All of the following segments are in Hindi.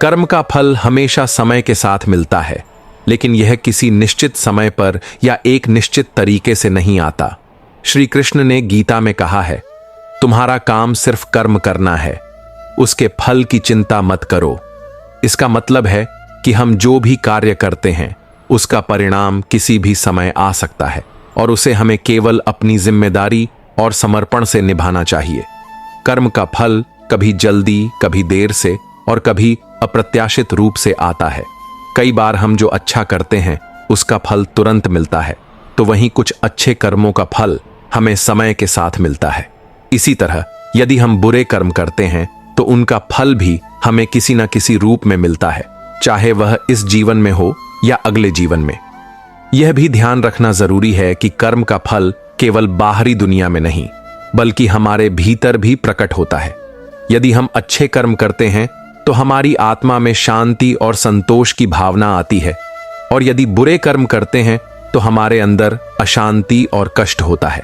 कर्म का फल हमेशा समय के साथ मिलता है, लेकिन यह किसी निश्चित समय पर या एक निश्चित तरीके से नहीं आता। श्री कृष्ण ने गीता में कहा है, तुम्हारा काम सिर्फ कर्म करना है, उसके फल की चिंता मत करो। इसका मतलब है कि हम जो भी कार्य करते हैं उसका परिणाम किसी भी समय आ सकता है और उसे हमें केवल अपनी जिम्मेदारी और समर्पण से निभाना चाहिए। कर्म का फल कभी जल्दी, कभी देर से और कभी अप्रत्याशित रूप से आता है। कई बार हम जो अच्छा करते हैं उसका फल तुरंत मिलता है, तो वहीं कुछ अच्छे कर्मों का फल हमें समय के साथ मिलता है। इसी तरह यदि हम बुरे कर्म करते हैं तो उनका फल भी हमें किसी न किसी रूप में मिलता है, चाहे वह इस जीवन में हो या अगले जीवन में। यह भी ध्यान रखना जरूरी है कि कर्म का फल केवल बाहरी दुनिया में नहीं, बल्कि हमारे भीतर भी प्रकट होता है। यदि हम अच्छे कर्म करते हैं तो हमारी आत्मा में शांति और संतोष की भावना आती है, और यदि बुरे कर्म करते हैं तो हमारे अंदर अशांति और कष्ट होता है।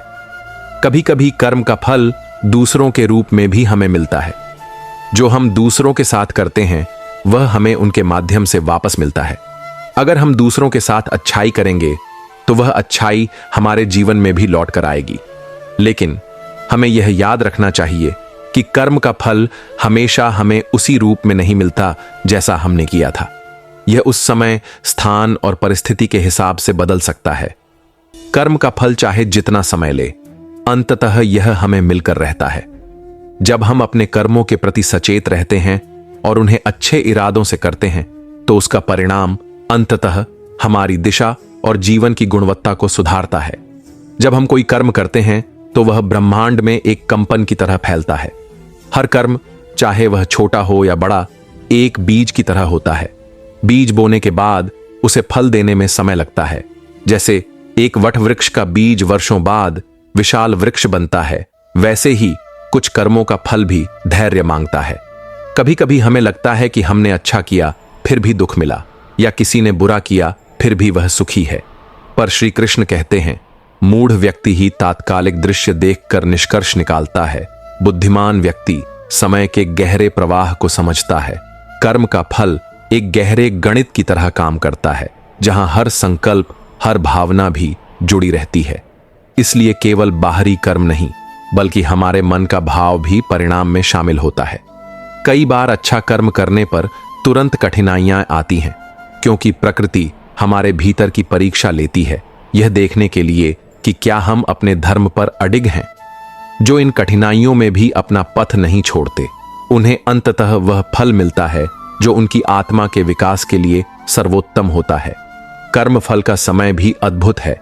कभी कभी कर्म का फल दूसरों के रूप में भी हमें मिलता है। जो हम दूसरों के साथ करते हैं वह हमें उनके माध्यम से वापस मिलता है। अगर हम दूसरों के साथ अच्छाई करेंगे तो वह अच्छाई हमारे जीवन में भी लौट कर आएगी। लेकिन हमें यह याद रखना चाहिए कि कर्म का फल हमेशा हमें उसी रूप में नहीं मिलता जैसा हमने किया था। यह उस समय, स्थान और परिस्थिति के हिसाब से बदल सकता है। कर्म का फल चाहे जितना समय ले, अंततः यह हमें मिलकर रहता है। जब हम अपने कर्मों के प्रति सचेत रहते हैं और उन्हें अच्छे इरादों से करते हैं तो उसका परिणाम अंततः हमारी दिशा और जीवन की गुणवत्ता को सुधारता है। जब हम कोई कर्म करते हैं तो वह ब्रह्मांड में एक कंपन की तरह फैलता है। हर कर्म, चाहे वह छोटा हो या बड़ा, एक बीज की तरह होता है। बीज बोने के बाद उसे फल देने में समय लगता है। जैसे एक वट वृक्ष का बीज वर्षों बाद विशाल वृक्ष बनता है, वैसे ही कुछ कर्मों का फल भी धैर्य मांगता है। कभी कभी हमें लगता है कि हमने अच्छा किया फिर भी दुख मिला, या किसी ने बुरा किया फिर भी वह सुखी है। पर श्री कृष्ण कहते हैं, मूढ़ व्यक्ति ही तात्कालिक दृश्य देखकर निष्कर्ष निकालता है, बुद्धिमान व्यक्ति समय के गहरे प्रवाह को समझता है। कर्म का फल एक गहरे गणित की तरह काम करता है, जहां हर संकल्प, हर भावना भी जुड़ी रहती है। इसलिए केवल बाहरी कर्म नहीं, बल्कि हमारे मन का भाव भी परिणाम में शामिल होता है। कई बार अच्छा कर्म करने पर तुरंत कठिनाइयां आती हैं, क्योंकि प्रकृति हमारे भीतर की परीक्षा लेती है, यह देखने के लिए कि क्या हम अपने धर्म पर अडिग हैं। जो इन कठिनाइयों में भी अपना पथ नहीं छोड़ते, उन्हें अंततः वह फल मिलता है जो उनकी आत्मा के विकास के लिए सर्वोत्तम होता है। कर्म फल का समय भी अद्भुत है।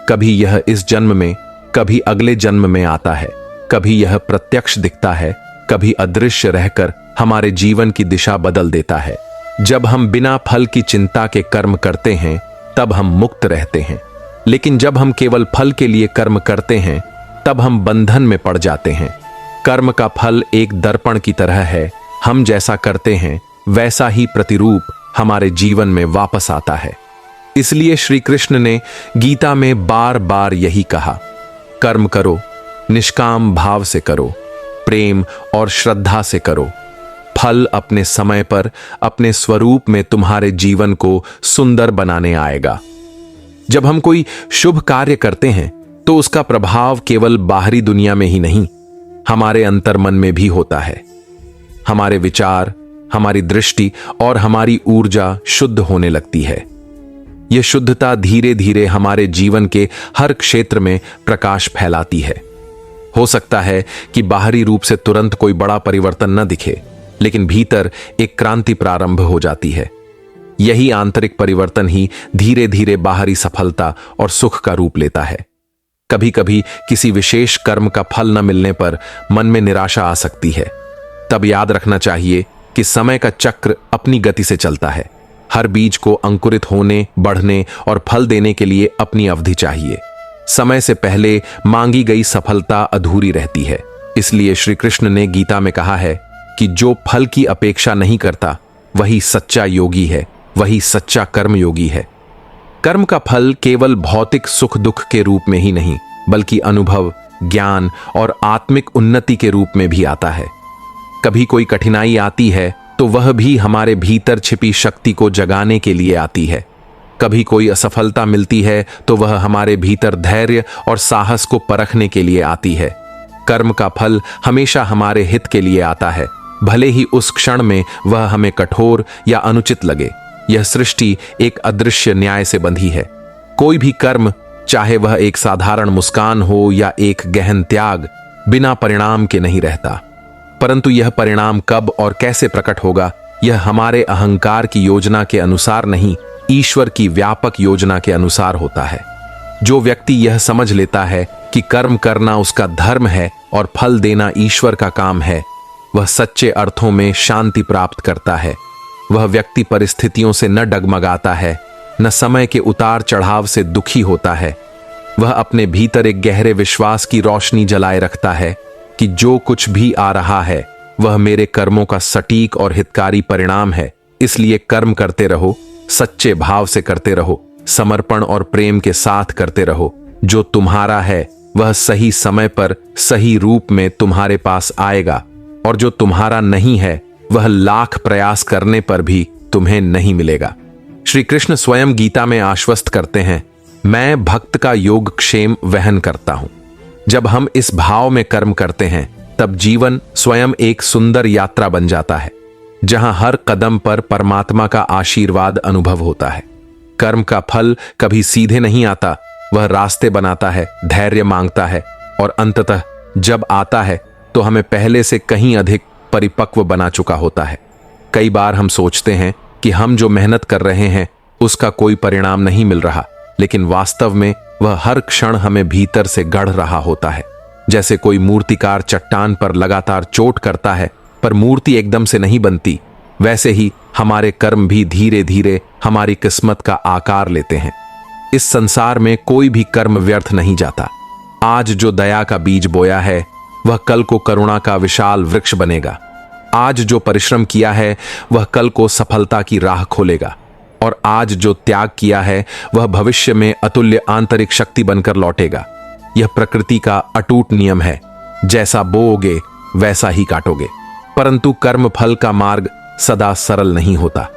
कभी यह इस जन्म में, कभी अगले जन्म में आता है। कभी यह प्रत्यक्ष दिखता है, कभी अदृश्य रहकर हमारे जीवन की दिशा बदल देता है। जब हम बिना फल की चिंता के कर्म करते हैं तब हम मुक्त रहते हैं, लेकिन जब हम केवल फल के लिए कर्म करते हैं तब हम बंधन में पड़ जाते हैं। कर्म का फल एक दर्पण की तरह है, हम जैसा करते हैं वैसा ही प्रतिरूप हमारे जीवन में वापस आता है। इसलिए श्री कृष्ण ने गीता में बार बार यही कहा, कर्म करो, निष्काम भाव से करो, प्रेम और श्रद्धा से करो। फल अपने समय पर, अपने स्वरूप में तुम्हारे जीवन को सुंदर बनाने आएगा। जब हम कोई शुभ कार्य करते हैं तो उसका प्रभाव केवल बाहरी दुनिया में ही नहीं, हमारे अंतर्मन में भी होता है। हमारे विचार, हमारी दृष्टि और हमारी ऊर्जा शुद्ध होने लगती है। यह शुद्धता धीरे धीरे हमारे जीवन के हर क्षेत्र में प्रकाश फैलाती है। हो सकता है कि बाहरी रूप से तुरंत कोई बड़ा परिवर्तन न दिखे, लेकिन भीतर एक क्रांति प्रारंभ हो जाती है। यही आंतरिक परिवर्तन ही धीरे धीरे बाहरी सफलता और सुख का रूप लेता है। कभी कभी किसी विशेष कर्म का फल न मिलने पर मन में निराशा आ सकती है। तब याद रखना चाहिए कि समय का चक्र अपनी गति से चलता है। हर बीज को अंकुरित होने, बढ़ने और फल देने के लिए अपनी अवधि चाहिए। समय से पहले मांगी गई सफलता अधूरी रहती है। इसलिए श्री कृष्ण ने गीता में कहा है कि जो फल की अपेक्षा नहीं करता वही सच्चा योगी है, वही सच्चा कर्मयोगी है। कर्म का फल केवल भौतिक सुख दुख के रूप में ही नहीं, बल्कि अनुभव, ज्ञान और आत्मिक उन्नति के रूप में भी आता है। कभी कोई कठिनाई आती है तो वह भी हमारे भीतर छिपी शक्ति को जगाने के लिए आती है। कभी कोई असफलता मिलती है तो वह हमारे भीतर धैर्य और साहस को परखने के लिए आती है। कर्म का फल हमेशा हमारे हित के लिए आता है, भले ही उस क्षण में वह हमें कठोर या अनुचित लगे। यह सृष्टि एक अदृश्य न्याय से बंधी है। कोई भी कर्म, चाहे वह एक साधारण मुस्कान हो या एक गहन त्याग, बिना परिणाम के नहीं रहता। परंतु यह परिणाम कब और कैसे प्रकट होगा, यह हमारे अहंकार की योजना के अनुसार नहीं, ईश्वर की व्यापक योजना के अनुसार होता है। जो व्यक्ति यह समझ लेता है कि कर्म करना उसका धर्म है और फल देना ईश्वर का काम है, वह सच्चे अर्थों में शांति प्राप्त करता है। वह व्यक्ति परिस्थितियों से न डगमगाता है, न समय के उतार चढ़ाव से दुखी होता है। वह अपने भीतर एक गहरे विश्वास की रोशनी जलाए रखता है कि जो कुछ भी आ रहा है वह मेरे कर्मों का सटीक और हितकारी परिणाम है। इसलिए कर्म करते रहो, सच्चे भाव से करते रहो, समर्पण और प्रेम के साथ करते रहो। जो तुम्हारा है वह सही समय पर सही रूप में तुम्हारे पास आएगा, और जो तुम्हारा नहीं है वह लाख प्रयास करने पर भी तुम्हें नहीं मिलेगा। श्री कृष्ण स्वयं गीता में आश्वस्त करते हैं, मैं भक्त का योगक्षेम वहन करता हूं। जब हम इस भाव में कर्म करते हैं तब जीवन स्वयं एक सुंदर यात्रा बन जाता है, जहां हर कदम पर परमात्मा का आशीर्वाद अनुभव होता है। कर्म का फल कभी सीधे नहीं आता, वह रास्ते बनाता है, धैर्य मांगता है, और अंततः जब आता है तो हमें पहले से कहीं अधिक परिपक्व बना चुका होता है। कई बार हम सोचते हैं कि हम जो मेहनत कर रहे हैं उसका कोई परिणाम नहीं मिल रहा, लेकिन वास्तव में वह हर क्षण हमें भीतर से गढ़ रहा होता है। जैसे कोई मूर्तिकार चट्टान पर लगातार चोट करता है पर मूर्ति एकदम से नहीं बनती, वैसे ही हमारे कर्म भी धीरे धीरे हमारी किस्मत का आकार लेते हैं। इस संसार में कोई भी कर्म व्यर्थ नहीं जाता। आज जो दया का बीज बोया है वह कल को करुणा का विशाल वृक्ष बनेगा। आज जो परिश्रम किया है वह कल को सफलता की राह खोलेगा, और आज जो त्याग किया है वह भविष्य में अतुल्य आंतरिक शक्ति बनकर लौटेगा। यह प्रकृति का अटूट नियम है, जैसा बोओगे वैसा ही काटोगे। परंतु कर्म फल का मार्ग सदा सरल नहीं होता।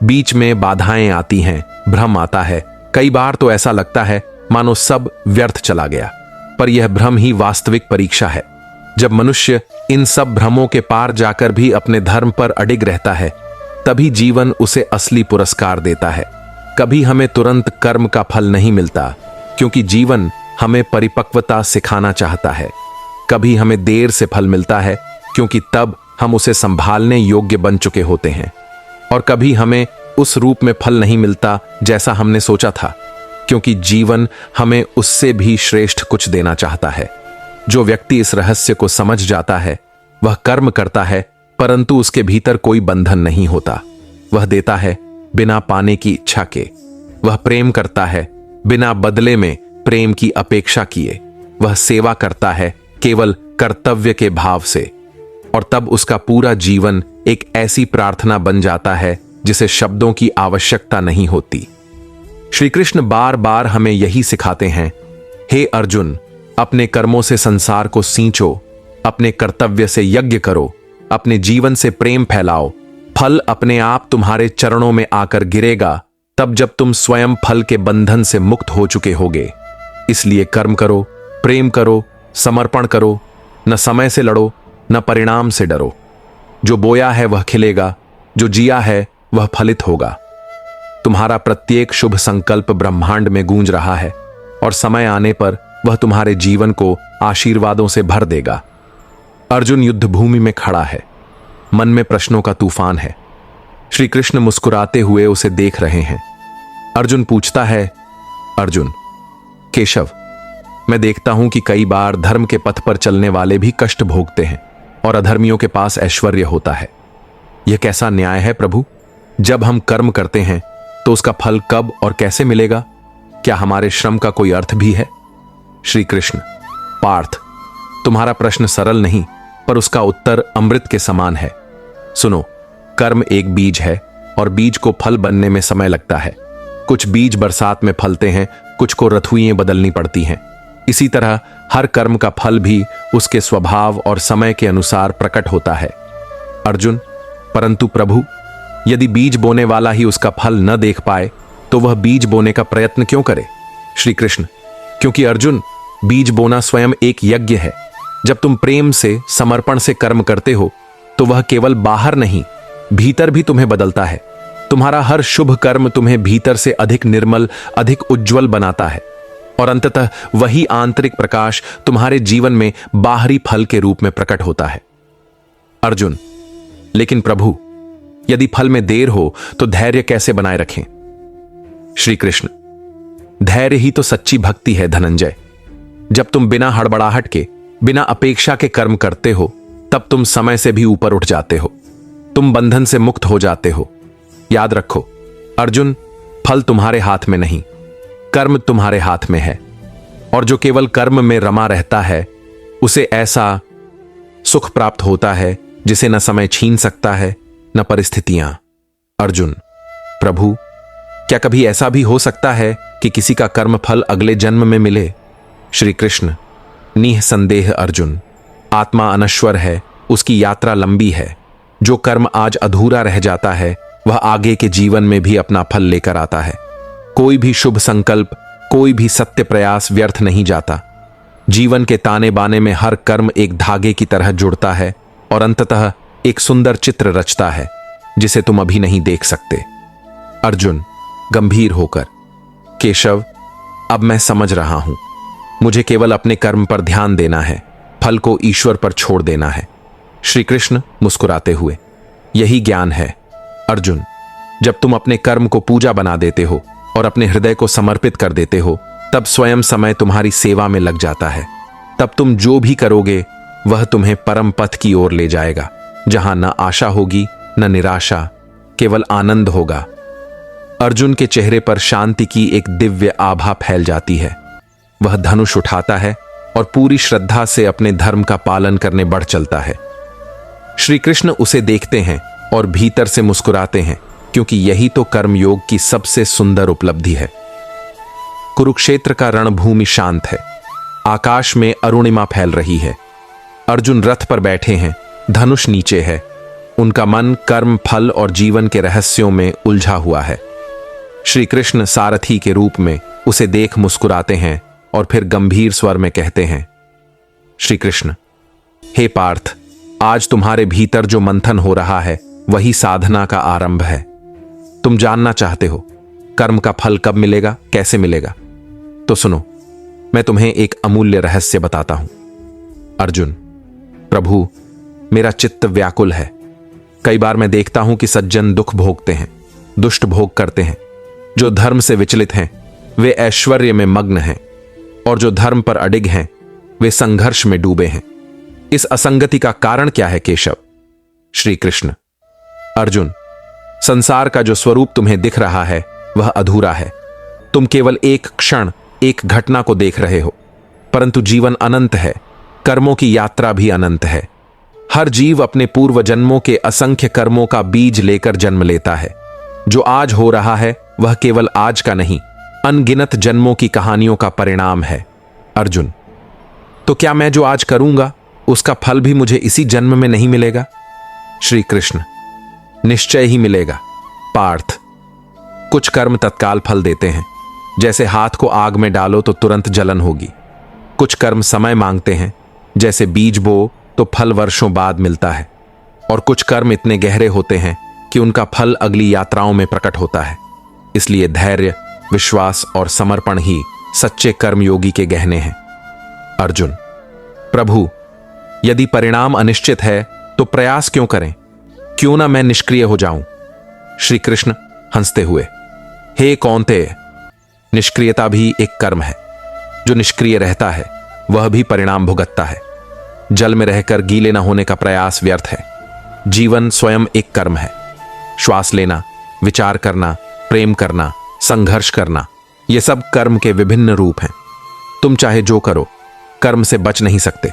बीच में बाधाएं आती हैं, भ्रम आता है। कई बार तो ऐसा लगता है मानो सब व्यर्थ चला गया, पर यह भ्रम ही वास्तविक परीक्षा है। जब मनुष्य इन सब भ्रमों के पार जाकर भी अपने धर्म पर अडिग रहता है, तभी जीवन उसे असली पुरस्कार देता है। कभी हमें तुरंत कर्म का फल नहीं मिलता, क्योंकि जीवन हमें परिपक्वता सिखाना चाहता है। कभी हमें देर से फल मिलता है, क्योंकि तब हम उसे संभालने योग्य बन चुके होते हैं। और कभी हमें उस रूप में फल नहीं मिलता जैसा हमने सोचा था, क्योंकि जीवन हमें उससे भी श्रेष्ठ कुछ देना चाहता है। जो व्यक्ति इस रहस्य को समझ जाता है वह कर्म करता है, परंतु उसके भीतर कोई बंधन नहीं होता। वह देता है बिना पाने की इच्छा के। वह प्रेम करता है बिना बदले में प्रेम की अपेक्षा किए। वह सेवा करता है केवल कर्तव्य के भाव से, और तब उसका पूरा जीवन एक ऐसी प्रार्थना बन जाता है जिसे शब्दों की आवश्यकता नहीं होती। श्री कृष्ण बार बार हमें यही सिखाते हैं, हे अर्जुन, अपने कर्मों से संसार को सींचो, अपने कर्तव्य से यज्ञ करो, अपने जीवन से प्रेम फैलाओ। फल अपने आप तुम्हारे चरणों में आकर गिरेगा, तब जब तुम स्वयं फल के बंधन से मुक्त हो चुके होगे। इसलिए कर्म करो, प्रेम करो, समर्पण करो, न समय से लड़ो, न परिणाम से डरो। जो बोया है वह खिलेगा, जो जिया है वह फलित होगा। तुम्हारा प्रत्येक शुभ संकल्प ब्रह्मांड में गूंज रहा है, और समय आने पर वह तुम्हारे जीवन को आशीर्वादों से भर देगा। अर्जुन युद्ध भूमि में खड़ा है, मन में प्रश्नों का तूफान है। श्री कृष्ण मुस्कुराते हुए उसे देख रहे हैं। अर्जुन पूछता है, अर्जुन, केशव, मैं देखता हूं कि कई बार धर्म के पथ पर चलने वाले भी कष्ट भोगते हैं और अधर्मियों के पास ऐश्वर्य होता है। यह कैसा न्याय है प्रभु? जब हम कर्म करते हैं तो उसका फल कब और कैसे मिलेगा? क्या हमारे श्रम का कोई अर्थ भी है? श्री कृष्ण, पार्थ, तुम्हारा प्रश्न सरल नहीं, पर उसका उत्तर अमृत के समान है। सुनो, कर्म एक बीज है और बीज को फल बनने में समय लगता है। कुछ बीज बरसात में फलते हैं, कुछ को रथुइयां बदलनी पड़ती हैं। इसी तरह हर कर्म का फल भी उसके स्वभाव और समय के अनुसार प्रकट होता है। अर्जुन, परंतु प्रभु, यदि बीज बोने वाला ही उसका फल न देख पाए तो वह बीज बोने का प्रयत्न क्यों करे? श्री कृष्ण, क्योंकि अर्जुन, बीज बोना स्वयं एक यज्ञ है। जब तुम प्रेम से, समर्पण से कर्म करते हो तो वह केवल बाहर नहीं, भीतर भी तुम्हें बदलता है। तुम्हारा हर शुभ कर्म तुम्हें भीतर से अधिक निर्मल, अधिक उज्जवल बनाता है और अंततः वही आंतरिक प्रकाश तुम्हारे जीवन में बाहरी फल के रूप में प्रकट होता है। अर्जुन, लेकिन प्रभु, यदि फल में देर हो तो धैर्य कैसे बनाए रखें? श्री कृष्ण, धैर्य ही तो सच्ची भक्ति है धनंजय। जब तुम बिना हड़बड़ाहट के, बिना अपेक्षा के कर्म करते हो तब तुम समय से भी ऊपर उठ जाते हो, तुम बंधन से मुक्त हो जाते हो। याद रखो अर्जुन, फल तुम्हारे हाथ में नहीं, कर्म तुम्हारे हाथ में है। और जो केवल कर्म में रमा रहता है उसे ऐसा सुख प्राप्त होता है जिसे न समय छीन सकता है न परिस्थितियां। अर्जुन, प्रभु, क्या कभी ऐसा भी हो सकता है कि किसी का कर्म फल अगले जन्म में मिले? श्री कृष्ण, निःसंदेह अर्जुन, आत्मा अनश्वर है, उसकी यात्रा लंबी है। जो कर्म आज अधूरा रह जाता है वह आगे के जीवन में भी अपना फल लेकर आता है। कोई भी शुभ संकल्प, कोई भी सत्य प्रयास व्यर्थ नहीं जाता। जीवन के ताने बाने में हर कर्म एक धागे की तरह जुड़ता है और अंततः एक सुंदर चित्र रचता है जिसे तुम अभी नहीं देख सकते। अर्जुन, गंभीर होकर, केशव, अब मैं समझ रहा हूं, मुझे केवल अपने कर्म पर ध्यान देना है, फल को ईश्वर पर छोड़ देना है। श्री कृष्ण मुस्कुराते हुए, यही ज्ञान है अर्जुन। जब तुम अपने कर्म को पूजा बना देते हो और अपने हृदय को समर्पित कर देते हो तब स्वयं समय तुम्हारी सेवा में लग जाता है। तब तुम जो भी करोगे वह तुम्हें परम पथ की ओर ले जाएगा, जहां न आशा होगी न निराशा, केवल आनंद होगा। अर्जुन के चेहरे पर शांति की एक दिव्य आभा फैल जाती है। वह धनुष उठाता है और पूरी श्रद्धा से अपने धर्म का पालन करने बढ़ चलता है। श्री कृष्ण उसे देखते हैं और भीतर से मुस्कुराते हैं, क्योंकि यही तो कर्मयोग की सबसे सुंदर उपलब्धि है। कुरुक्षेत्र का रणभूमि शांत है, आकाश में अरुणिमा फैल रही है। अर्जुन रथ पर बैठे हैं, धनुष नीचे है, उनका मन कर्म, फल और जीवन के रहस्यों में उलझा हुआ है। श्री कृष्ण सारथी के रूप में उसे देख मुस्कुराते हैं और फिर गंभीर स्वर में कहते हैं, श्री कृष्ण, हे पार्थ, आज तुम्हारे भीतर जो मंथन हो रहा है वही साधना का आरंभ है। तुम जानना चाहते हो कर्म का फल कब मिलेगा, कैसे मिलेगा? तो सुनो, मैं तुम्हें एक अमूल्य रहस्य बताता हूं। अर्जुन, प्रभु, मेरा चित्त व्याकुल है। कई बार मैं देखता हूं कि सज्जन दुख भोगते हैं, दुष्ट भोग करते हैं। जो धर्म से विचलित हैं वे ऐश्वर्य में मग्न हैं और जो धर्म पर अडिग हैं वे संघर्ष में डूबे हैं। इस असंगति का कारण क्या है केशव? श्री कृष्ण, अर्जुन, संसार का जो स्वरूप तुम्हें दिख रहा है वह अधूरा है। तुम केवल एक क्षण, एक घटना को देख रहे हो, परंतु जीवन अनंत है, कर्मों की यात्रा भी अनंत है। हर जीव अपने पूर्व जन्मों के असंख्य कर्मों का बीज लेकर जन्म लेता है। जो आज हो रहा है वह केवल आज का नहीं, अनगिनत जन्मों की कहानियों का परिणाम है। अर्जुन, तो क्या मैं जो आज करूंगा उसका फल भी मुझे इसी जन्म में नहीं मिलेगा? श्री कृष्ण, निश्चय ही मिलेगा पार्थ। कुछ कर्म तत्काल फल देते हैं, जैसे हाथ को आग में डालो तो तुरंत जलन होगी। कुछ कर्म समय मांगते हैं, जैसे बीज बो तो फल वर्षों बाद मिलता है। और कुछ कर्म इतने गहरे होते हैं कि उनका फल अगली यात्राओं में प्रकट होता है। इसलिए धैर्य, विश्वास और समर्पण ही सच्चे कर्मयोगी के गहने हैं। अर्जुन, प्रभु, यदि परिणाम अनिश्चित है तो प्रयास क्यों करें? क्यों ना मैं निष्क्रिय हो जाऊं? श्री कृष्ण हंसते हुए, हे कौन्तेय, निष्क्रियता भी एक कर्म है। जो निष्क्रिय रहता है वह भी परिणाम भुगतता है। जल में रहकर गीले न होने का प्रयास व्यर्थ है। जीवन स्वयं एक कर्म है। श्वास लेना, विचार करना, प्रेम करना, संघर्ष करना, ये सब कर्म के विभिन्न रूप हैं। तुम चाहे जो करो, कर्म से बच नहीं सकते।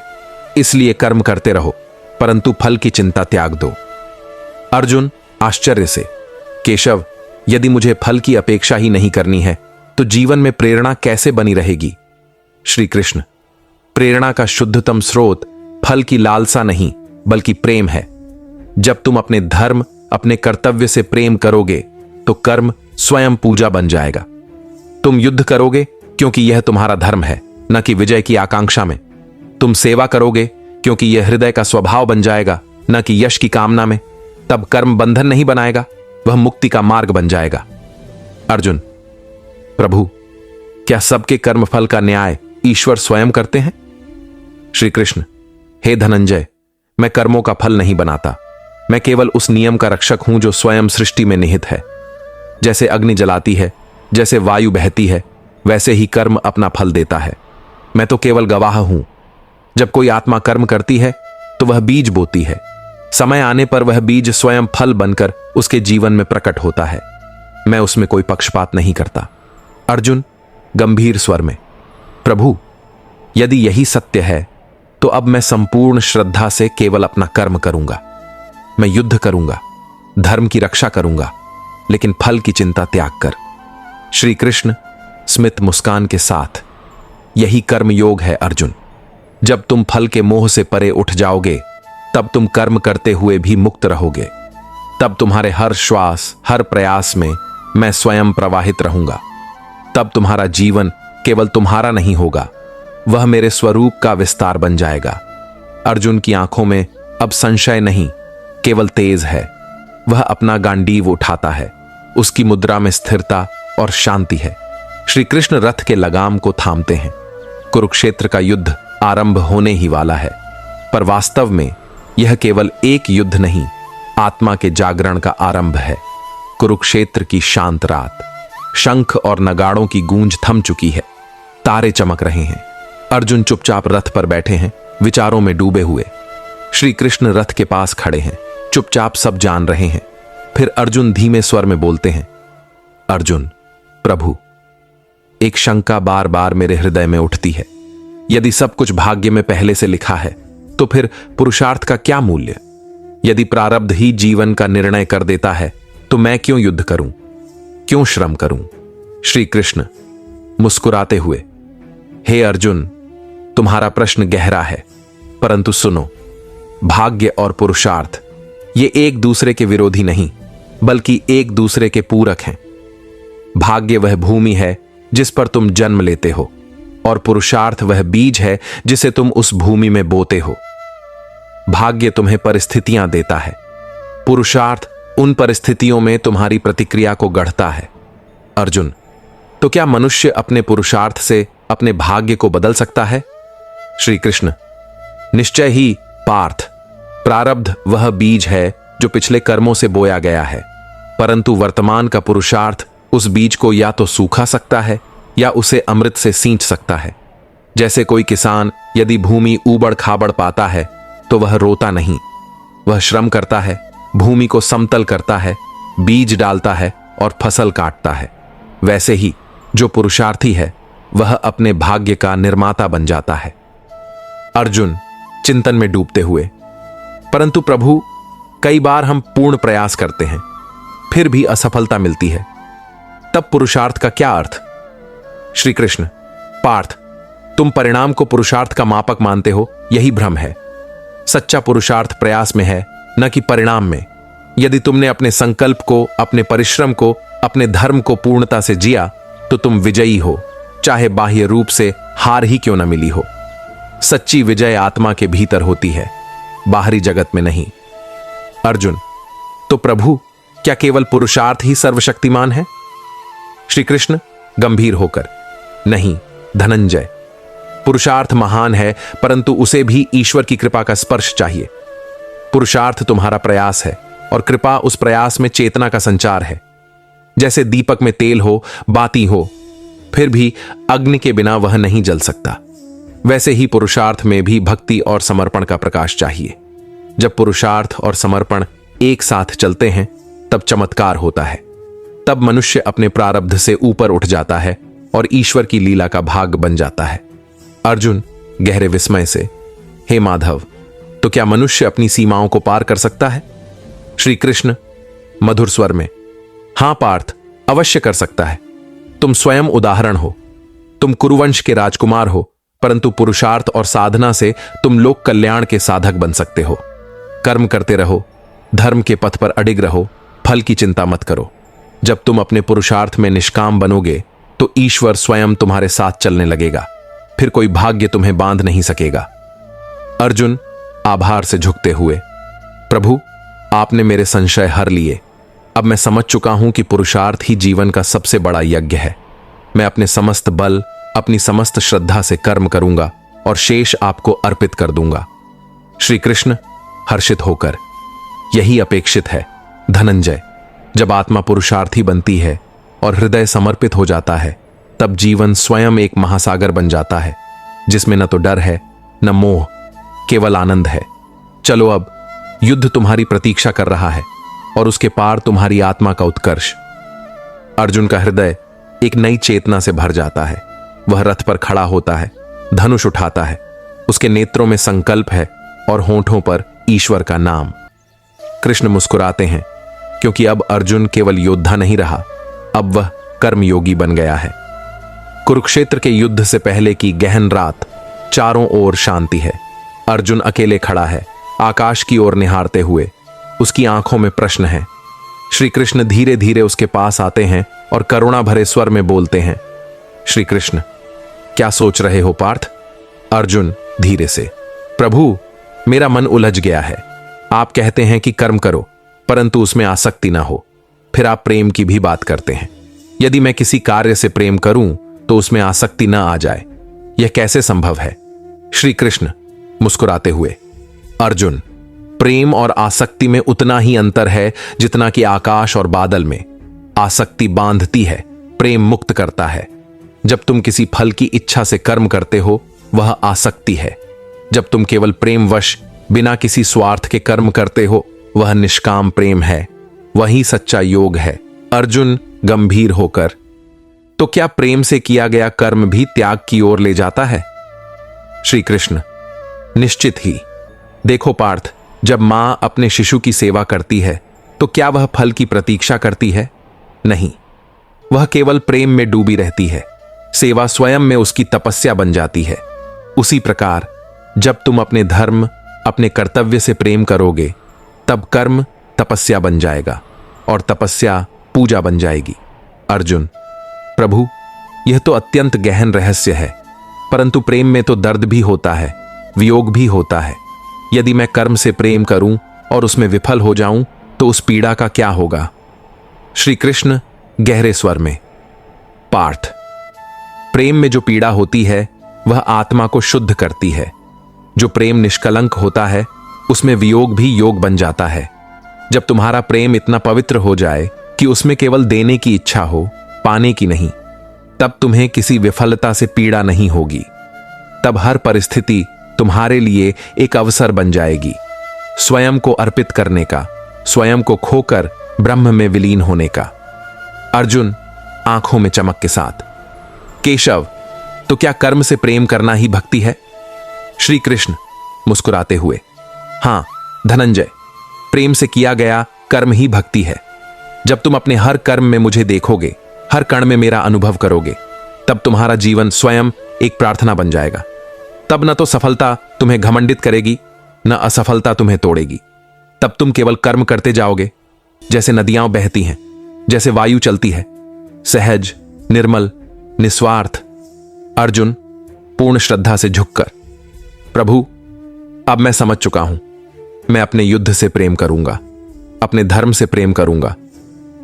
इसलिए कर्म करते रहो, परंतु फल की चिंता त्याग दो। अर्जुन आश्चर्य से, केशव, यदि मुझे फल की अपेक्षा ही नहीं करनी है तो जीवन में प्रेरणा कैसे बनी रहेगी? श्री कृष्ण, प्रेरणा का शुद्धतम स्रोत फल की लालसा नहीं बल्कि प्रेम है। जब तुम अपने धर्म, अपने कर्तव्य से प्रेम करोगे तो कर्म स्वयं पूजा बन जाएगा। तुम युद्ध करोगे क्योंकि यह तुम्हारा धर्म है, न कि विजय की आकांक्षा में। तुम सेवा करोगे क्योंकि यह हृदय का स्वभाव बन जाएगा, न कि यश की कामना में। तब कर्म बंधन नहीं बनाएगा, वह मुक्ति का मार्ग बन जाएगा। अर्जुन, प्रभु, क्या सबके कर्म फल का न्याय ईश्वर स्वयं करते हैं? श्री कृष्ण, हे धनंजय, मैं कर्मों का फल नहीं बनाता। मैं केवल उस नियम का रक्षक हूं जो स्वयं सृष्टि में निहित है। जैसे अग्नि जलाती है, जैसे वायु बहती है, वैसे ही कर्म अपना फल देता है। मैं तो केवल गवाह हूं। जब कोई आत्मा कर्म करती है तो वह बीज बोती है। समय आने पर वह बीज स्वयं फल बनकर उसके जीवन में प्रकट होता है। मैं उसमें कोई पक्षपात नहीं करता। अर्जुन गंभीर स्वर में, प्रभु, यदि यही सत्य है तो अब मैं संपूर्ण श्रद्धा से केवल अपना कर्म करूंगा। मैं युद्ध करूंगा, धर्म की रक्षा करूंगा, लेकिन फल की चिंता त्याग कर। श्री कृष्ण स्मित मुस्कान के साथ, यही कर्म योग है अर्जुन। जब तुम फल के मोह से परे उठ जाओगे तब तुम कर्म करते हुए भी मुक्त रहोगे। तब तुम्हारे हर श्वास, हर प्रयास में मैं स्वयं प्रवाहित रहूंगा। तब तुम्हारा जीवन केवल तुम्हारा नहीं होगा, वह मेरे स्वरूप का विस्तार बन जाएगा। अर्जुन की आंखों में अब संशय नहीं, केवल तेज है। वह अपना गांडीव उठाता है, उसकी मुद्रा में स्थिरता और शांति है। श्री कृष्ण रथ के लगाम को थामते हैं। कुरुक्षेत्र का युद्ध आरंभ होने ही वाला है, पर वास्तव में यह केवल एक युद्ध नहीं, आत्मा के जागरण का आरंभ है। कुरुक्षेत्र की शांत रात, शंख और नगाड़ों की गूंज थम चुकी है, तारे चमक रहे हैं। अर्जुन चुपचाप रथ पर बैठे हैं, विचारों में डूबे हुए। श्री कृष्ण रथ के पास खड़े हैं, चुपचाप सब जान रहे हैं। फिर अर्जुन धीमे स्वर में बोलते हैं, अर्जुन, प्रभु, एक शंका बार बार मेरे हृदय में उठती है। यदि सब कुछ भाग्य में पहले से लिखा है तो फिर पुरुषार्थ का क्या मूल्य? यदि प्रारब्ध ही जीवन का निर्णय कर देता है तो मैं क्यों युद्ध करूं, क्यों श्रम करूं? श्री कृष्ण मुस्कुराते हुए, हे अर्जुन, तुम्हारा प्रश्न गहरा है, परंतु सुनो, भाग्य और पुरुषार्थ ये एक दूसरे के विरोधी नहीं, बल्कि एक दूसरे के पूरक हैं। भाग्य वह भूमि है जिस पर तुम जन्म लेते हो, और पुरुषार्थ वह बीज है जिसे तुम उस भूमि में बोते हो। भाग्य तुम्हें परिस्थितियां देता है, पुरुषार्थ उन परिस्थितियों में तुम्हारी प्रतिक्रिया को गढ़ता है। अर्जुन, तो क्या मनुष्य अपने पुरुषार्थ से अपने भाग्य को बदल सकता है? श्री कृष्ण, निश्चय ही पार्थ। प्रारब्ध वह बीज है जो पिछले कर्मों से बोया गया है, परंतु वर्तमान का पुरुषार्थ उस बीज को या तो सूखा सकता है या उसे अमृत से सींच सकता है। जैसे कोई किसान यदि भूमि ऊबड़ खाबड़ पाता है तो वह रोता नहीं, वह श्रम करता है, भूमि को समतल करता है, बीज डालता है और फसल काटता है। वैसे ही जो पुरुषार्थी है वह अपने भाग्य का निर्माता बन जाता है। अर्जुन चिंतन में डूबते हुए, परंतु प्रभु, कई बार हम पूर्ण प्रयास करते हैं, फिर भी असफलता मिलती है, तब पुरुषार्थ का क्या अर्थ? श्री कृष्ण, पार्थ, तुम परिणाम को पुरुषार्थ का मापक मानते हो, यही भ्रम है। सच्चा पुरुषार्थ प्रयास में है, न कि परिणाम में। यदि तुमने अपने संकल्प को, अपने परिश्रम को, अपने धर्म को पूर्णता से जिया तो तुम विजयी हो, चाहे बाह्य रूप से हार ही क्यों न मिली हो। सच्ची विजय आत्मा के भीतर होती है, बाहरी जगत में नहीं। अर्जुन, तो प्रभु, क्या केवल पुरुषार्थ ही सर्वशक्तिमान है? श्री कृष्ण गंभीर होकर, नहीं धनंजय, पुरुषार्थ महान है, परंतु उसे भी ईश्वर की कृपा का स्पर्श चाहिए। पुरुषार्थ तुम्हारा प्रयास है और कृपा उस प्रयास में चेतना का संचार है। जैसे दीपक में तेल हो, बाती हो, फिर भी अग्नि के बिना वह नहीं जल सकता, वैसे ही पुरुषार्थ में भी भक्ति और समर्पण का प्रकाश चाहिए। जब पुरुषार्थ और समर्पण एक साथ चलते हैं तब चमत्कार होता है। तब मनुष्य अपने प्रारब्ध से ऊपर उठ जाता है और ईश्वर की लीला का भाग बन जाता है। अर्जुन गहरे विस्मय से, हे माधव, तो क्या मनुष्य अपनी सीमाओं को पार कर सकता है? श्री कृष्ण मधुर स्वर में, हां पार्थ, अवश्य कर सकता है। तुम स्वयं उदाहरण हो। तुम कुरुवंश के राजकुमार हो, परंतु पुरुषार्थ और साधना से तुम लोक कल्याण के साधक बन सकते हो। कर्म करते रहो, धर्म के पथ पर अडिग रहो, फल की चिंता मत करो। जब तुम अपने पुरुषार्थ में निष्काम बनोगे तो ईश्वर स्वयं तुम्हारे साथ चलने लगेगा, फिर कोई भाग्य तुम्हें बांध नहीं सकेगा। अर्जुन आभार से झुकते हुए, प्रभु आपने मेरे संशय हर लिए। अब मैं समझ चुका हूं कि पुरुषार्थ ही जीवन का सबसे बड़ा यज्ञ है। मैं अपने समस्त बल, अपनी समस्त श्रद्धा से कर्म करूंगा और शेष आपको अर्पित कर दूंगा। श्री कृष्ण हर्षित होकर, यही अपेक्षित है धनंजय। जब आत्मा पुरुषार्थी बनती है और हृदय समर्पित हो जाता है, तब जीवन स्वयं एक महासागर बन जाता है, जिसमें न तो डर है न मोह, केवल आनंद है। चलो अब युद्ध तुम्हारी प्रतीक्षा कर रहा है और उसके पार तुम्हारी आत्मा का उत्कर्ष। अर्जुन का हृदय एक नई चेतना से भर जाता है। वह रथ पर खड़ा होता है, धनुष उठाता है, उसके नेत्रों में संकल्प है और होंठों पर ईश्वर का नाम। कृष्ण मुस्कुराते हैं, क्योंकि अब अर्जुन केवल योद्धा नहीं रहा, अब वह कर्मयोगी बन गया है। कुरुक्षेत्र के युद्ध से पहले की गहन रात, चारों ओर शांति है। अर्जुन अकेले खड़ा है, आकाश की ओर निहारते हुए। उसकी आंखों में प्रश्न है। श्री कृष्ण धीरे धीरे उसके पास आते हैं और करुणा भरे स्वर में बोलते हैं, श्री कृष्ण क्या सोच रहे हो पार्थ? अर्जुन धीरे से, प्रभु मेरा मन उलझ गया है। आप कहते हैं कि कर्म करो, परंतु उसमें आसक्ति ना हो। फिर आप प्रेम की भी बात करते हैं। यदि मैं किसी कार्य से प्रेम करूं तो उसमें आसक्ति ना आ जाए, यह कैसे संभव है? श्री कृष्ण मुस्कुराते हुए, अर्जुन प्रेम और आसक्ति में उतना ही अंतर है जितना कि आकाश और बादल में। आसक्ति बांधती है, प्रेम मुक्त करता है। जब तुम किसी फल की इच्छा से कर्म करते हो, वह आसक्ति है। जब तुम केवल प्रेमवश बिना किसी स्वार्थ के कर्म करते हो, वह निष्काम प्रेम है। वही सच्चा योग है। अर्जुन गंभीर होकर, तो क्या प्रेम से किया गया कर्म भी त्याग की ओर ले जाता है? श्री कृष्ण निश्चित ही। देखो पार्थ, जब मां अपने शिशु की सेवा करती है तो क्या वह फल की प्रतीक्षा करती है? नहीं, वह केवल प्रेम में डूबी रहती है। सेवा स्वयं में उसकी तपस्या बन जाती है। उसी प्रकार जब तुम अपने धर्म, अपने कर्तव्य से प्रेम करोगे, तब कर्म तपस्या बन जाएगा और तपस्या पूजा बन जाएगी। अर्जुन, प्रभु यह तो अत्यंत गहन रहस्य है, परंतु प्रेम में तो दर्द भी होता है, वियोग भी होता है। यदि मैं कर्म से प्रेम करूं और उसमें विफल हो जाऊं तो उस पीड़ा का क्या होगा? श्री कृष्ण गहरे स्वर में, पार्थ प्रेम में जो पीड़ा होती है वह आत्मा को शुद्ध करती है। जो प्रेम निष्कलंक होता है उसमें वियोग भी योग बन जाता है। जब तुम्हारा प्रेम इतना पवित्र हो जाए कि उसमें केवल देने की इच्छा हो, पाने की नहीं, तब तुम्हें किसी विफलता से पीड़ा नहीं होगी। तब हर परिस्थिति तुम्हारे लिए एक अवसर बन जाएगी, स्वयं को अर्पित करने का, स्वयं को खोकर ब्रह्म में विलीन होने का। अर्जुन आंखों में चमक के साथ, केशव तो क्या कर्म से प्रेम करना ही भक्ति है? श्री कृष्ण मुस्कुराते हुए, हां धनंजय, प्रेम से किया गया कर्म ही भक्ति है। जब तुम अपने हर कर्म में मुझे देखोगे, हर कण में मेरा अनुभव करोगे, तब तुम्हारा जीवन स्वयं एक प्रार्थना बन जाएगा। तब न तो सफलता तुम्हें घमंडित करेगी, न असफलता तुम्हें तोड़ेगी। तब तुम केवल कर्म करते जाओगे, जैसे नदियां बहती हैं, जैसे वायु चलती है, सहज, निर्मल, निस्वार्थ। अर्जुन पूर्ण श्रद्धा से झुककर, प्रभु अब मैं समझ चुका हूं। मैं अपने युद्ध से प्रेम करूंगा, अपने धर्म से प्रेम करूंगा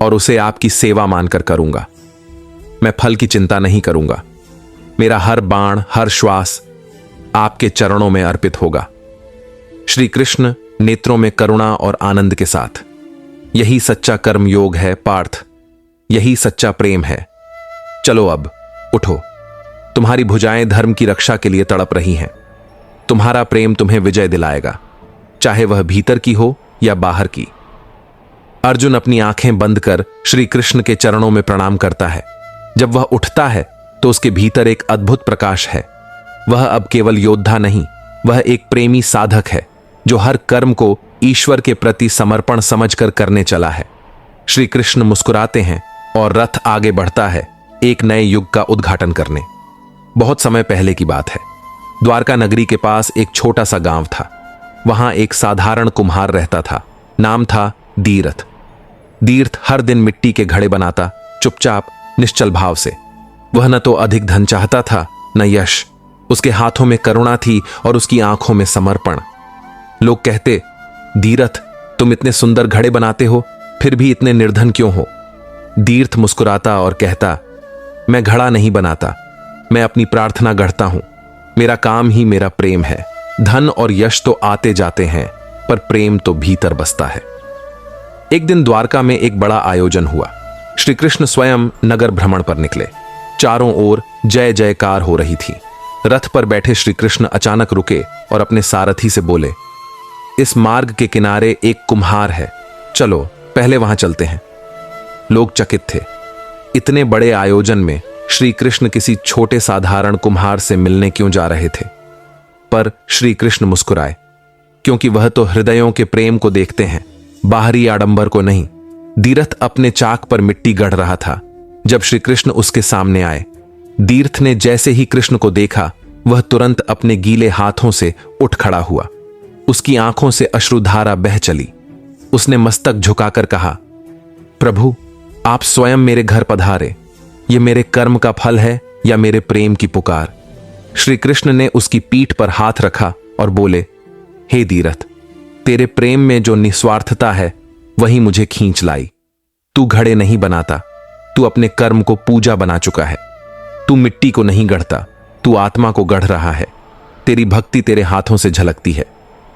और उसे आपकी सेवा मानकर करूंगा। मैं फल की चिंता नहीं करूंगा। मेरा हर बाण, हर श्वास आपके चरणों में अर्पित होगा। श्री कृष्ण नेत्रों में करुणा और आनंद के साथ, यही सच्चा कर्म योग है पार्थ, यही सच्चा प्रेम है। चलो अब उठो, तुम्हारी भुजाएं धर्म की रक्षा के लिए तड़प रही हैं। तुम्हारा प्रेम तुम्हें विजय दिलाएगा, चाहे वह भीतर की हो या बाहर की। अर्जुन अपनी आंखें बंद कर श्री कृष्ण के चरणों में प्रणाम करता है। जब वह उठता है तो उसके भीतर एक अद्भुत प्रकाश है। वह अब केवल योद्धा नहीं, वह एक प्रेमी साधक है, जो हर कर्म को ईश्वर के प्रति समर्पण समझकर करने चला है। श्री कृष्ण मुस्कुराते हैं और रथ आगे बढ़ता है, एक नए युग का उद्घाटन करने। बहुत समय पहले की बात है। द्वारका नगरी के पास एक छोटा सा गांव था। वहां एक साधारण कुम्हार रहता था। नाम था दीरथ। दीर्थ हर दिन मिट्टी के घड़े बनाता, चुपचाप, निश्चल भाव से। वह न तो अधिक धन चाहता था न यश। उसके हाथों में करुणा थी और उसकी आंखों में समर्पण। लोग कहते, दीरथ, तुम इतने सुंदर घड़े बनाते हो, फिर भी इतने निर्धन क्यों हो? दीर्थ मुस्कुराता और कहता, मैं घड़ा नहीं बनाता, मैं अपनी प्रार्थना गढ़ता हूं। मेरा काम ही मेरा प्रेम है। धन और यश तो आते जाते हैं, पर प्रेम तो भीतर बसता है। एक दिन द्वारका में एक बड़ा आयोजन हुआ। श्री कृष्ण स्वयं नगर भ्रमण पर निकले। चारों ओर जय जयकार हो रही थी। रथ पर बैठे श्री कृष्ण अचानक रुके और अपने सारथी से बोले, इस मार्ग के किनारे एक कुम्हार है, चलो पहले वहां चलते हैं। लोग चकित थे। इतने बड़े आयोजन में श्री कृष्ण किसी छोटे साधारण कुम्हार से मिलने क्यों जा रहे थे? पर श्री कृष्ण मुस्कुराए, क्योंकि वह तो हृदयों के प्रेम को देखते हैं, बाहरी आडंबर को नहीं। दीरथ अपने चाक पर मिट्टी गढ़ रहा था जब श्री कृष्ण उसके सामने आए। दीर्थ ने जैसे ही कृष्ण को देखा, वह तुरंत अपने गीले हाथों से उठ खड़ा हुआ। उसकी आंखों से अश्रुधारा बह चली। उसने मस्तक झुकाकर कहा, प्रभु, आप स्वयं मेरे घर पधारे। ये मेरे कर्म का फल है या मेरे प्रेम की पुकार? श्री कृष्ण ने उसकी पीठ पर हाथ रखा और बोले, हे दीरथ, तेरे प्रेम में जो निस्वार्थता है वही मुझे खींच लाई। तू घड़े नहीं बनाता, तू अपने कर्म को पूजा बना चुका है। तू मिट्टी को नहीं गढ़ता, तू आत्मा को गढ़ रहा है। तेरी भक्ति तेरे हाथों से झलकती है।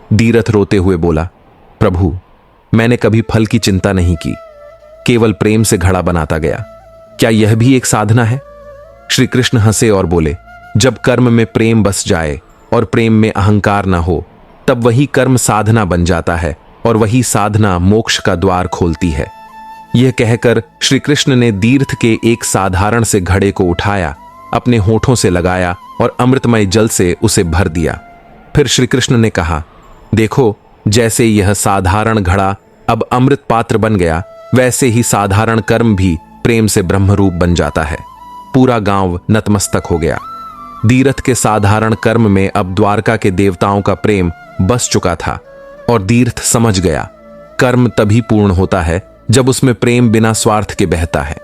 दीरथ रोते हुए बोला, प्रभु, मैंने कभी फल की चिंता नहीं की, केवल प्रेम से घड़ा बनाता गया। क्या यह भी एक साधना है? श्री कृष्ण हंसे और बोले, जब कर्म में प्रेम बस जाए और प्रेम में अहंकार ना हो, तब वही कर्म साधना बन जाता है और वही साधना मोक्ष का द्वार खोलती है। यह कहकर श्री कृष्ण ने दीर्थ के एक साधारण से घड़े को उठाया, अपने होठों से लगाया और अमृतमय जल से उसे भर दिया। फिर श्री कृष्ण ने कहा, देखो, जैसे यह साधारण घड़ा अब अमृत पात्र बन गया, वैसे ही साधारण कर्म भी प्रेम से ब्रह्मरूप बन जाता है। पूरा गांव नतमस्तक हो गया। दीरथ के साधारण कर्म में अब द्वारका के देवताओं का प्रेम बस चुका था और दीर्थ समझ गया, कर्म तभी पूर्ण होता है जब उसमें प्रेम बिना स्वार्थ के बहता है।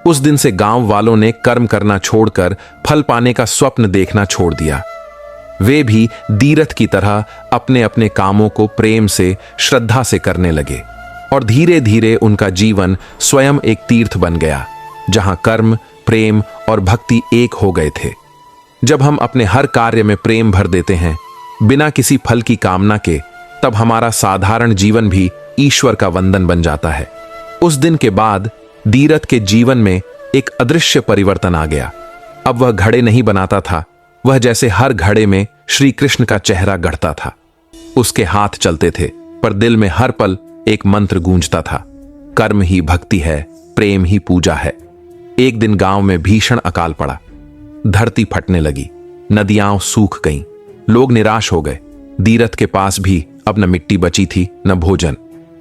उस दिन से गांव वालों ने कर्म करना छोड़कर फल पाने का स्वप्न देखना छोड़ दिया। वे भी दीरथ की तरह अपने अपने कामों को प्रेम से, श्रद्धा से करने लगे और धीरे धीरे उनका जीवन स्वयं एक तीर्थ बन गया, जहां कर्म, प्रेम और भक्ति एक हो गए थे। जब हम अपने हर कार्य में प्रेम भर देते हैं, बिना किसी फल की कामना के, तब हमारा साधारण जीवन भी ईश्वर का वंदन बन जाता है। उस दिन के बाद दीरथ के जीवन में एक अदृश्य परिवर्तन आ गया। अब वह घड़े नहीं बनाता था, वह जैसे हर घड़े में श्री कृष्ण का चेहरा गढ़ता था। उसके हाथ चलते थे, पर दिल में हर पल एक मंत्र गूंजता था, कर्म ही भक्ति है, प्रेम ही पूजा है। एक दिन गांव में भीषण अकाल पड़ा। धरती फटने लगी, नदियां सूख गईं, लोग निराश हो गए। दीरथ के पास भी अब न मिट्टी बची थी न भोजन।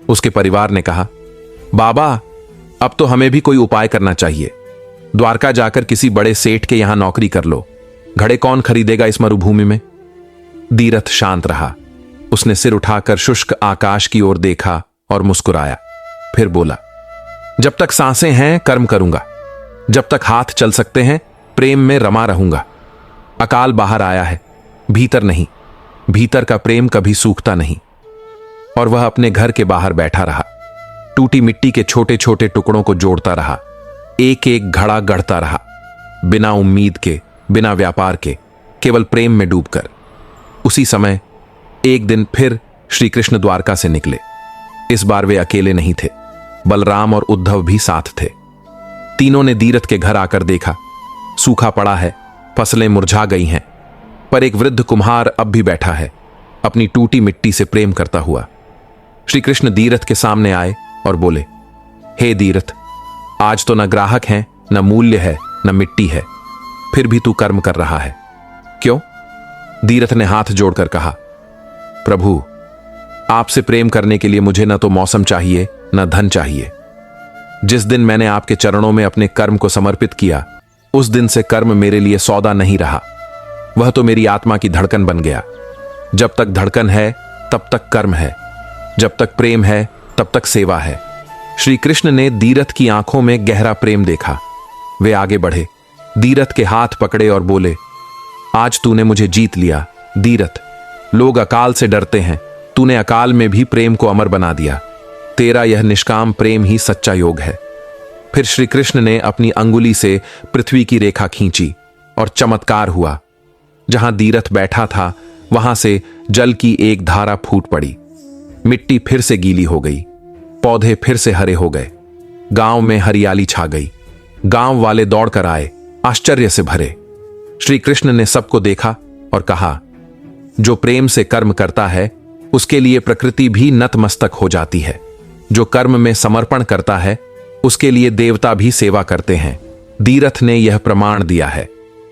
उसके परिवार ने कहा, बाबा, अब तो हमें भी कोई उपाय करना चाहिए। द्वारका जाकर किसी बड़े सेठ के यहां नौकरी कर लो। घड़े कौन खरीदेगा इस मरुभूमि में? दीरथ शांत रहा। उसने सिर उठाकर शुष्क आकाश की ओर देखा और मुस्कुराया। फिर बोला, जब तक सांसें हैं कर्म करूंगा, जब तक हाथ चल सकते हैं प्रेम में रमा रहूंगा। अकाल बाहर आया है, भीतर नहीं। भीतर का प्रेम कभी सूखता नहीं। और वह अपने घर के बाहर बैठा रहा, टूटी मिट्टी के छोटे छोटे टुकड़ों को जोड़ता रहा, एक एक घड़ा गढ़ता रहा, बिना उम्मीद के, बिना व्यापार के, केवल प्रेम में डूबकर। उसी समय एक दिन फिर श्री कृष्ण द्वारका से निकले। इस बार वे अकेले नहीं थे, बलराम और उद्धव भी साथ थे। तीनों ने दीरथ के घर आकर देखा, सूखा पड़ा है, फसलें मुरझा गई हैं, पर एक वृद्ध कुम्हार अब भी बैठा है, अपनी टूटी मिट्टी से प्रेम करता हुआ। श्री कृष्ण दीरथ के सामने आए और बोले, हे दीरथ, आज तो न ग्राहक हैं, न मूल्य है, न मिट्टी है, फिर भी तू कर्म कर रहा है, क्यों? दीरथ ने हाथ जोड़कर कहा, प्रभु, आपसे प्रेम करने के लिए मुझे न तो मौसम चाहिए न धन चाहिए। जिस दिन मैंने आपके चरणों में अपने कर्म को समर्पित किया, उस दिन से कर्म मेरे लिए सौदा नहीं रहा, वह तो मेरी आत्मा की धड़कन बन गया। जब तक धड़कन है तब तक कर्म है, जब तक प्रेम है तब तक सेवा है। श्री कृष्ण ने दीरथ की आंखों में गहरा प्रेम देखा। वे आगे बढ़े, दीरथ के हाथ पकड़े और बोले, आज तूने मुझे जीत लिया दीरथ। लोग अकाल से डरते हैं, तूने अकाल में भी प्रेम को अमर बना दिया। तेरा यह निष्काम प्रेम ही सच्चा योग है। फिर श्री कृष्ण ने अपनी अंगुली से पृथ्वी की रेखा खींची और चमत्कार हुआ। जहां दीरथ बैठा था वहां से जल की एक धारा फूट पड़ी। मिट्टी फिर से गीली हो गई, पौधे फिर से हरे हो गए, गांव में हरियाली छा गई। गांव वाले दौड़कर आए, आश्चर्य से भरे। श्री कृष्ण ने सबको देखा और कहा, जो प्रेम से कर्म करता है उसके लिए प्रकृति भी नतमस्तक हो जाती है। जो कर्म में समर्पण करता है उसके लिए देवता भी सेवा करते हैं। दीरथ ने यह प्रमाण दिया है।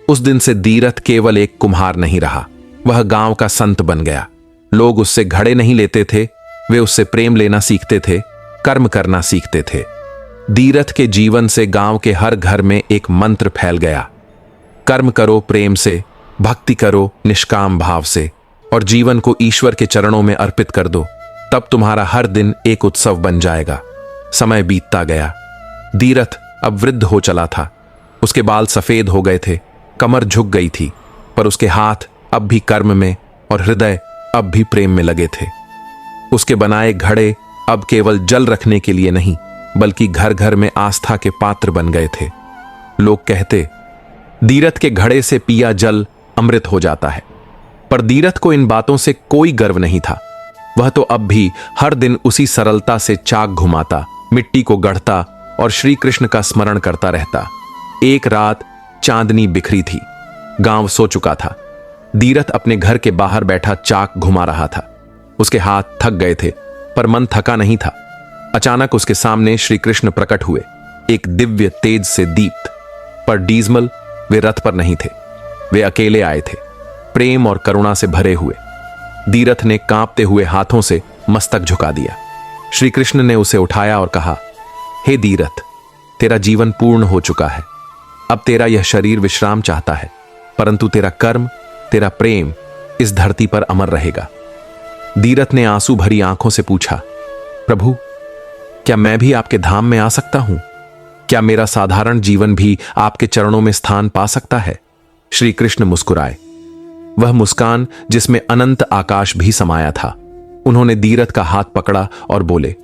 उस दिन से दीरथ केवल एक कुम्हार नहीं रहा, वह गांव का संत बन गया। लोग उससे घड़े नहीं लेते थे, वे उससे प्रेम लेना सीखते थे, कर्म करना सीखते थे। दीरथ के जीवन से गांव के हर घर में एक मंत्र फैल गया, कर्म करो प्रेम से, भक्ति करो निष्काम भाव से और जीवन को ईश्वर के चरणों में अर्पित कर दो, तब तुम्हारा हर दिन एक उत्सव बन जाएगा। समय बीतता गया। दीरथ अब वृद्ध हो चला था। उसके बाल सफेद हो गए थे, कमर झुक गई थी, पर उसके हाथ अब भी कर्म में और हृदय अब भी प्रेम में लगे थे। उसके बनाए घड़े अब केवल जल रखने के लिए नहीं, बल्कि घर घर में आस्था के पात्र बन गए थे। लोग कहते, दीरथ के घड़े से पिया जल अमृत हो जाता है। पर दीरथ को इन बातों से कोई गर्व नहीं था। वह तो अब भी हर दिन उसी सरलता से चाक घुमाता, मिट्टी को गढ़ता और श्री कृष्ण का स्मरण करता रहता। एक रात चांदनी बिखरी थी, गांव सो चुका था। दीरथ अपने घर के बाहर बैठा चाक घुमा रहा था। उसके हाथ थक गए थे, पर मन थका नहीं था। अचानक उसके सामने श्री कृष्ण प्रकट हुए, एक दिव्य तेज से दीप्त। पर डीजमल वे रथ पर नहीं थे, वे अकेले आए थे, प्रेम और करुणा से भरे हुए। दीरथ ने कांपते हुए हाथों से मस्तक झुका दिया। श्री कृष्ण ने उसे उठाया और कहा, हे दीरथ, तेरा जीवन पूर्ण हो चुका है। अब तेरा यह शरीर विश्राम चाहता है, परंतु तेरा कर्म, तेरा प्रेम इस धरती पर अमर रहेगा। दीरथ ने आंसू भरी आंखों से पूछा, प्रभु, क्या मैं भी आपके धाम में आ सकता हूं? क्या मेरा साधारण जीवन भी आपके चरणों में स्थान पा सकता है? श्री कृष्ण मुस्कुराए, वह मुस्कान जिसमें अनंत आकाश भी समाया था। उन्होंने दीरथ का हाथ पकड़ा और बोले,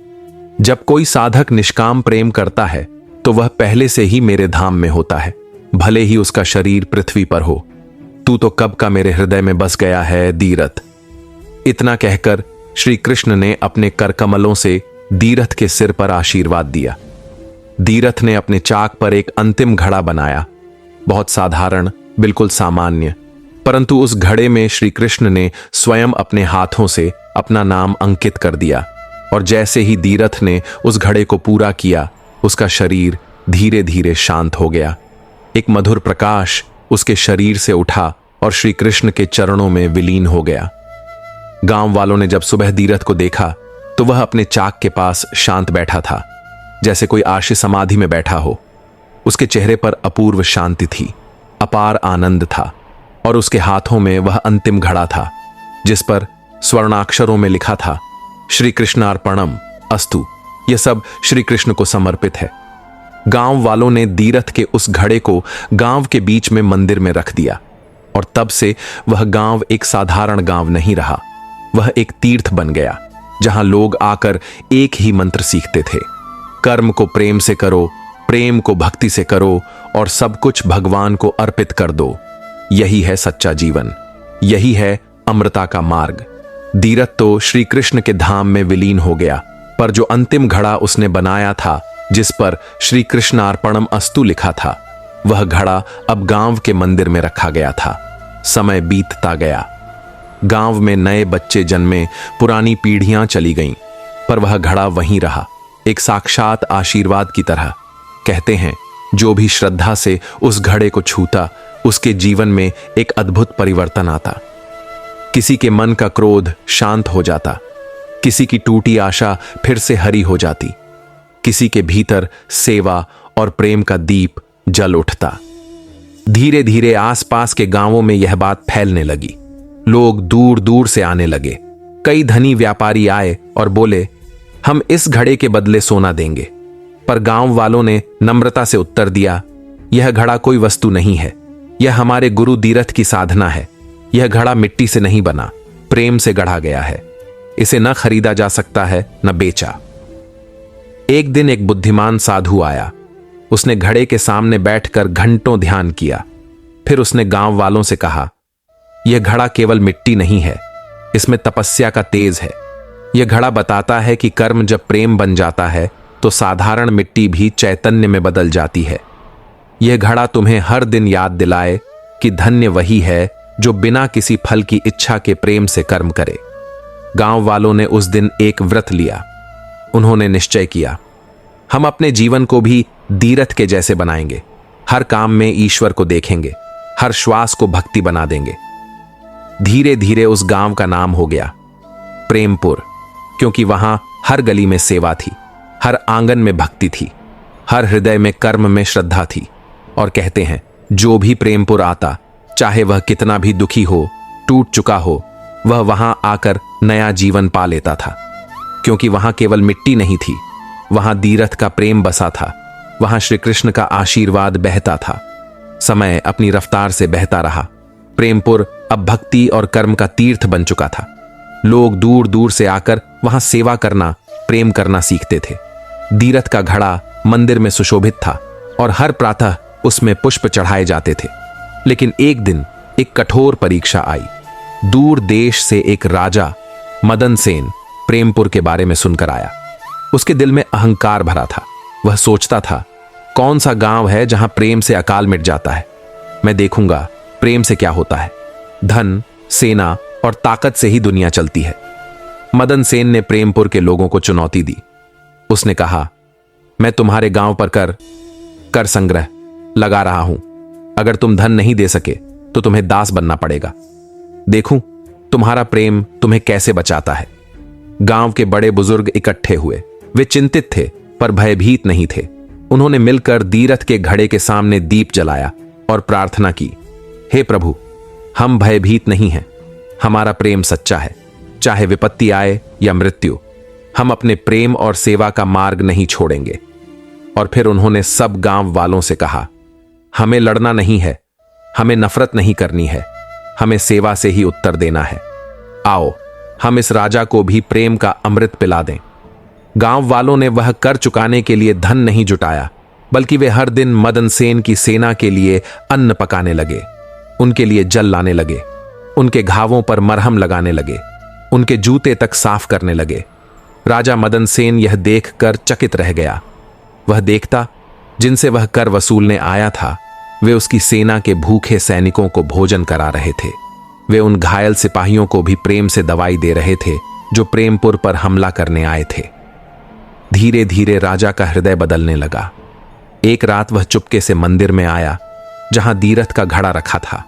जब कोई साधक निष्काम प्रेम करता है तो वह पहले से ही मेरे धाम में होता है, भले ही उसका शरीर पृथ्वी पर हो। तू तो कब का मेरे हृदय में बस गया है दीरथ। इतना कहकर श्री कृष्ण ने अपने करकमलों से दीरथ के सिर पर आशीर्वाद दिया। दीरथ ने अपने चाक पर एक अंतिम घड़ा बनाया, बहुत साधारण, बिल्कुल सामान्य, परंतु उस घड़े में श्री कृष्ण ने स्वयं अपने हाथों से अपना नाम अंकित कर दिया। और जैसे ही दीरथ ने उस घड़े को पूरा किया, उसका शरीर धीरे धीरे शांत हो गया। एक मधुर प्रकाश उसके शरीर से उठा और श्री कृष्ण के चरणों में विलीन हो गया। गांव वालों ने जब सुबह दीरथ को देखा तो वह अपने चाक के पास शांत बैठा था, जैसे कोई आशी समाधि में बैठा हो। उसके चेहरे पर अपूर्व शांति थी, अपार आनंद था, और उसके हाथों में वह अंतिम घड़ा था जिस पर स्वर्णाक्षरों में लिखा था, श्री कृष्णार्पणम अस्तु। यह सब श्री कृष्ण को समर्पित है। गांव वालों ने दीरथ के उस घड़े को गांव के बीच में मंदिर में रख दिया, और तब से वह गांव एक साधारण गांव नहीं रहा, वह एक तीर्थ बन गया जहां लोग आकर एक ही मंत्र सीखते थे, कर्म को प्रेम से करो, प्रेम को भक्ति से करो और सब कुछ भगवान को अर्पित कर दो। यही है सच्चा जीवन, यही है अमृता का मार्ग। दीरथ तो श्री कृष्ण के धाम में विलीन हो गया, पर जो अंतिम घड़ा उसने बनाया था जिस पर श्री कृष्णार्पणम अस्तु लिखा था, वह घड़ा अब गांव के मंदिर में रखा गया था। समय बीतता गया, गांव में नए बच्चे जन्मे, पुरानी पीढ़ियां चली गईं, पर वह घड़ा वहीं रहा, एक साक्षात आशीर्वाद की तरह। कहते हैं, जो भी श्रद्धा से उस घड़े को छूता, उसके जीवन में एक अद्भुत परिवर्तन आता। किसी के मन का क्रोध शांत हो जाता, किसी की टूटी आशा फिर से हरी हो जाती, किसी के भीतर सेवा और प्रेम का दीप जल उठता। धीरे धीरे आसपास के गांवों में यह बात फैलने लगी। लोग दूर दूर से आने लगे। कई धनी व्यापारी आए और बोले, हम इस घड़े के बदले सोना देंगे। पर गांव वालों ने नम्रता से उत्तर दिया, यह घड़ा कोई वस्तु नहीं है, यह हमारे गुरु दीरथ की साधना है। यह घड़ा मिट्टी से नहीं बना, प्रेम से गढ़ा गया है। इसे न खरीदा जा सकता है, न बेचा। एक दिन एक बुद्धिमान साधु आया। उसने घड़े के सामने बैठकर घंटों ध्यान किया। फिर उसने गांव वालों से कहा, यह घड़ा केवल मिट्टी नहीं है, इसमें तपस्या का तेज है। यह घड़ा बताता है कि कर्म जब प्रेम बन जाता है तो साधारण मिट्टी भी चैतन्य में बदल जाती है। यह घड़ा तुम्हें हर दिन याद दिलाए कि धन्य वही है जो बिना किसी फल की इच्छा के प्रेम से कर्म करे। गांव वालों ने उस दिन एक व्रत लिया। उन्होंने निश्चय किया, हम अपने जीवन को भी दीरथ के जैसे बनाएंगे। हर काम में ईश्वर को देखेंगे, हर श्वास को भक्ति बना देंगे। धीरे धीरे उस गांव का नाम हो गया प्रेमपुर, क्योंकि वहां हर गली में सेवा थी, हर आंगन में भक्ति थी, हर हृदय में कर्म में श्रद्धा थी। और कहते हैं, जो भी प्रेमपुर आता, चाहे वह कितना भी दुखी हो, टूट चुका हो, वह वहां आकर नया जीवन पा लेता था। क्योंकि वहां केवल मिट्टी नहीं थी, वहां दीरथ का प्रेम बसा था, वहां श्री कृष्ण का आशीर्वाद बहता था। समय अपनी रफ्तार से बहता रहा। प्रेमपुर अब भक्ति और कर्म का तीर्थ बन चुका था। लोग दूर दूर से आकर वहां सेवा करना, प्रेम करना सीखते थे। दीरथ का घड़ा मंदिर में सुशोभित था और हर प्रातः उसमें पुष्प चढ़ाए जाते थे। लेकिन एक दिन एक कठोर परीक्षा आई। दूर देश से एक राजा मदन सेन प्रेमपुर के बारे में सुनकर आया। उसके दिल में अहंकार भरा था। वह सोचता था, कौन सा गांव है जहां प्रेम से अकाल मिट जाता है। मैं देखूंगा प्रेम से क्या होता है। धन, सेना और ताकत से ही दुनिया चलती है। मदन सेन ने प्रेमपुर के लोगों को चुनौती दी। उसने कहा, मैं तुम्हारे गांव पर कर संग्रह लगा रहा हूं। अगर तुम धन नहीं दे सके तो तुम्हें दास बनना पड़ेगा। देखूं तुम्हारा प्रेम तुम्हें कैसे बचाता है। गांव के बड़े बुजुर्ग इकट्ठे हुए। वे चिंतित थे पर भयभीत नहीं थे। उन्होंने मिलकर दीरथ के घड़े के सामने दीप जलाया और प्रार्थना की, हे प्रभु, हम भयभीत नहीं हैं। हमारा प्रेम सच्चा है। चाहे विपत्ति आए या मृत्यु, हम अपने प्रेम और सेवा का मार्ग नहीं छोड़ेंगे। और फिर उन्होंने सब गांव वालों से कहा, हमें लड़ना नहीं है, हमें नफरत नहीं करनी है, हमें सेवा से ही उत्तर देना है। आओ हम इस राजा को भी प्रेम का अमृत पिला दें। गांव वालों ने वह कर चुकाने के लिए धन नहीं जुटाया, बल्कि वे हर दिन मदन सेन की सेना के लिए अन्न पकाने लगे, उनके लिए जल लाने लगे, उनके घावों पर मरहम लगाने लगे, उनके जूते तक साफ करने लगे। राजा मदन सेन यह देखकर चकित रह गया। वह देखता, जिनसे वह कर वसूलने आया था, वे उसकी सेना के भूखे सैनिकों को भोजन करा रहे थे। वे उन घायल सिपाहियों को भी प्रेम से दवाई दे रहे थे जो प्रेमपुर पर हमला करने आए थे। धीरे धीरे राजा का हृदय बदलने लगा। एक रात वह चुपके से मंदिर में आया जहां दीरथ का घड़ा रखा था।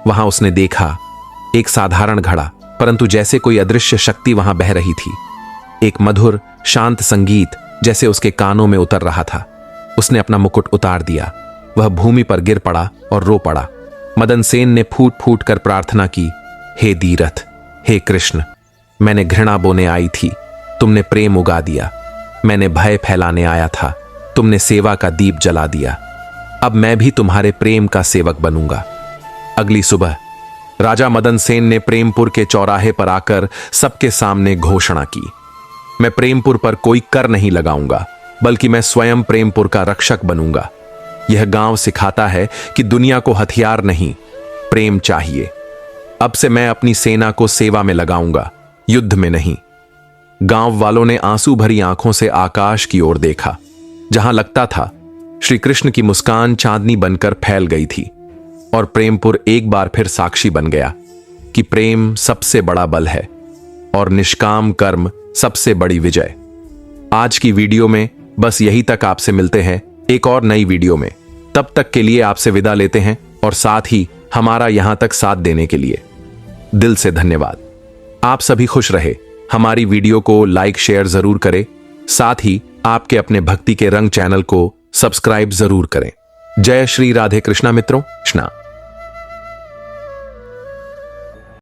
वहां उसने देखा एक साधारण घड़ा, परंतु जैसे कोई अदृश्य शक्ति वहां बह रही थी। एक मधुर शांत संगीत जैसे उसके कानों में उतर रहा था। उसने अपना मुकुट उतार दिया। वह भूमि पर गिर पड़ा और रो पड़ा। मदन सेन ने फूट फूट कर प्रार्थना की, हे दीरथ, हे कृष्ण, मैंने घृणा बोने आई थी, तुमने प्रेम उगा दिया। मैंने भय फैलाने आया था, तुमने सेवा का दीप जला दिया। अब मैं भी तुम्हारे प्रेम का सेवक बनूंगा। अगली सुबह राजा मदन सेन ने प्रेमपुर के चौराहे पर आकर सबके सामने घोषणा की, मैं प्रेमपुर पर कोई कर नहीं लगाऊंगा, बल्कि मैं स्वयं प्रेमपुर का रक्षक बनूंगा। यह गांव सिखाता है कि दुनिया को हथियार नहीं, प्रेम चाहिए। अब से मैं अपनी सेना को सेवा में लगाऊंगा, युद्ध में नहीं। गांव वालों ने आंसू भरी आंखों से आकाश की ओर देखा, जहां लगता था श्री कृष्ण की मुस्कान चांदनी बनकर फैल गई थी। और प्रेमपुर एक बार फिर साक्षी बन गया कि प्रेम सबसे बड़ा बल है और निष्काम कर्म सबसे बड़ी विजय। आज की वीडियो में बस यही तक। आपसे मिलते हैं एक और नई वीडियो में। तब तक के लिए आपसे विदा लेते हैं और साथ ही हमारा यहां तक साथ देने के लिए दिल से धन्यवाद। आप सभी खुश रहे। हमारी वीडियो को लाइक शेयर जरूर करें। साथ ही आपके अपने भक्ति के रंग चैनल को सब्सक्राइब जरूर करें। जय श्री राधे कृष्णा मित्रों। कृष्णा।